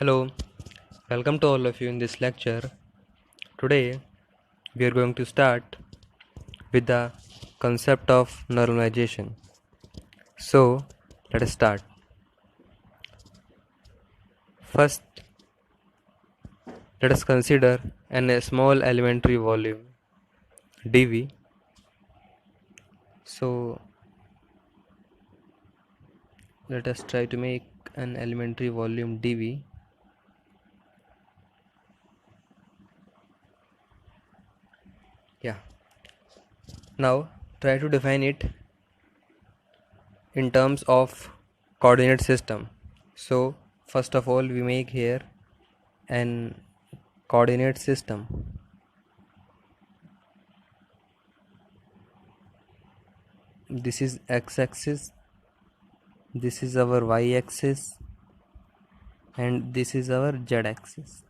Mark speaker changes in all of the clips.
Speaker 1: Hello, welcome to all of you in this lecture. Today we are going to start with the concept of normalization. So let us start. First, let us consider a small elementary volume dV. So let us try to make an elementary volume dV. Yeah. Now try to define it in terms of coordinate system. So first of all we make here an coordinate system. This is x-axis, this is our y-axis, and this is our z-axis.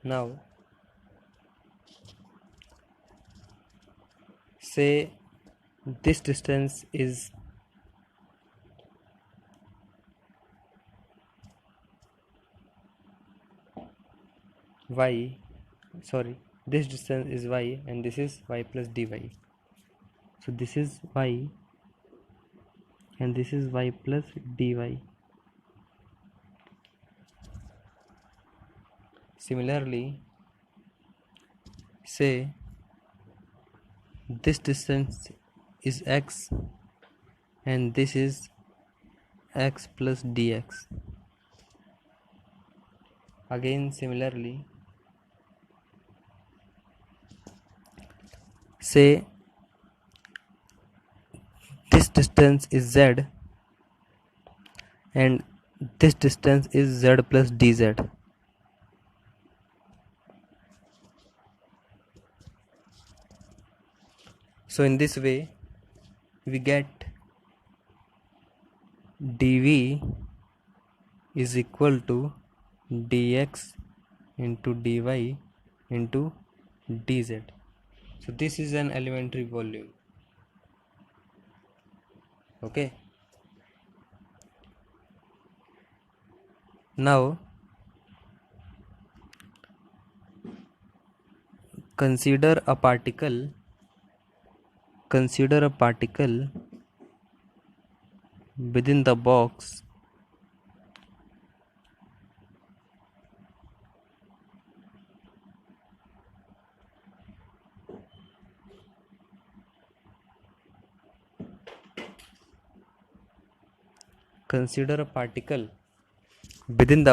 Speaker 1: Now say this distance is y, this distance is y and this is y plus dy. So this is y and this is y plus dy. Similarly, say this distance is x and this is x plus dx. Again similarly, say this distance is z and this distance is z plus dz. So in this way we get dv is equal to dx into dy into dz. So this is an elementary volume. Okay. Now consider a particle within the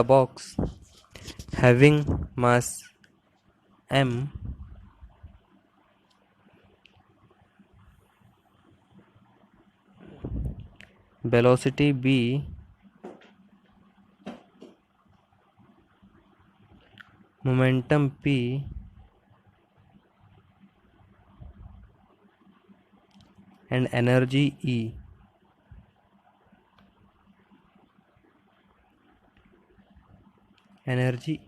Speaker 1: box having mass m velocity b momentum p and energy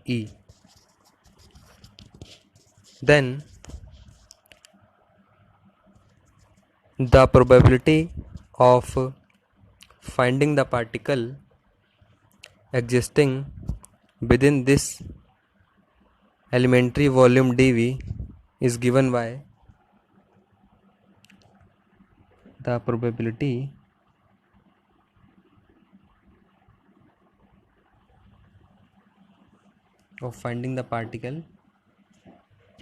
Speaker 1: E. Then the probability of finding the particle existing within this elementary volume dV is given by the probability of finding the particle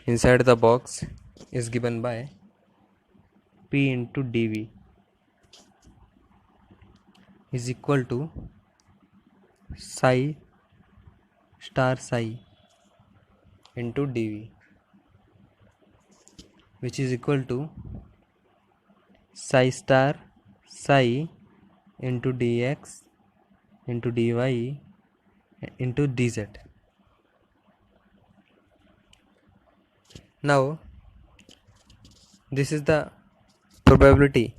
Speaker 1: inside the box is given by P into dV is equal to psi star psi into dV, which is equal to psi star psi into dx into dy into dz. Now this is the probability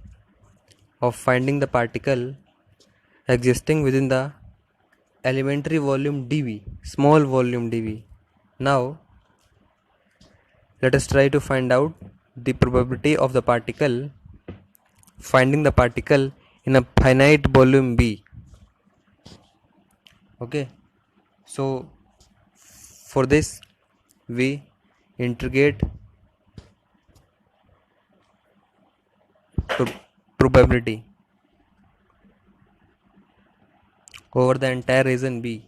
Speaker 1: of finding the particle existing within the elementary volume dV, small volume dV. Now let us try to find out the probability of the particle finding the particle in a finite volume V. Okay, so for this we integrate probability over the entire region B.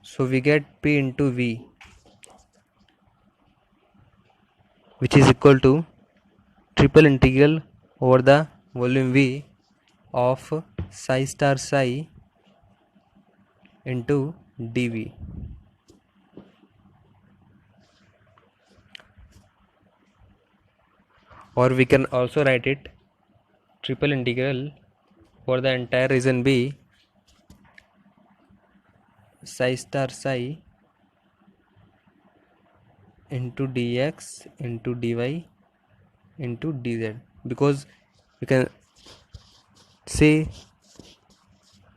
Speaker 1: So we get P into V, which is equal to triple integral over the volume V of psi star psi into dV. Or we can also write it triple integral for the entire region B psi star psi into dx into dy into dz, because we can say,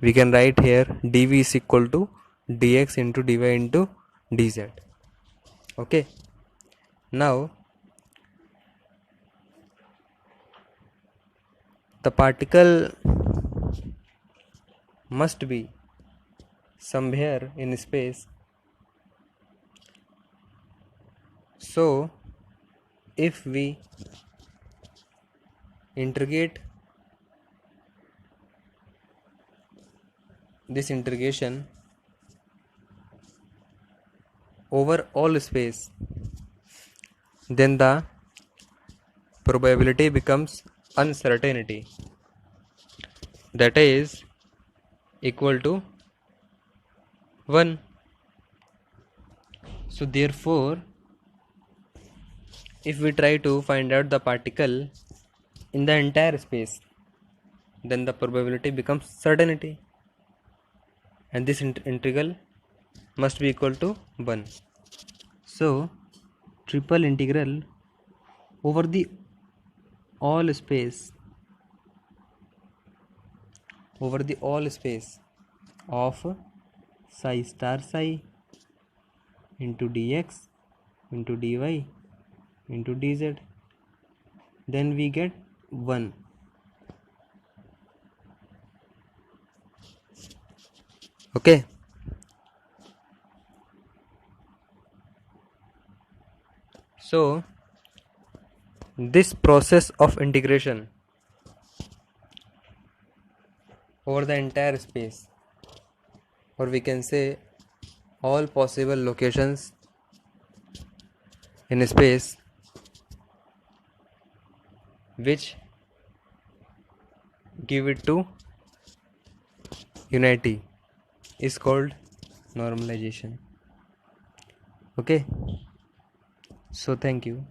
Speaker 1: we can write here dv is equal to dx into dy into dz. Okay, now the particle must be somewhere in space. So if we integrate this integration over all space, then the probability becomes uncertainty, that is equal to 1. So therefore, if we try to find out the particle in the entire space, then the probability becomes certainty, and this integral must be equal to 1. So triple integral over the all space of psi star psi into dx into dy into dz, then we get 1. Okay, so this process of integration over the entire space, or we can say all possible locations in space which give it to unity, is called normalization. Okay, so thank you.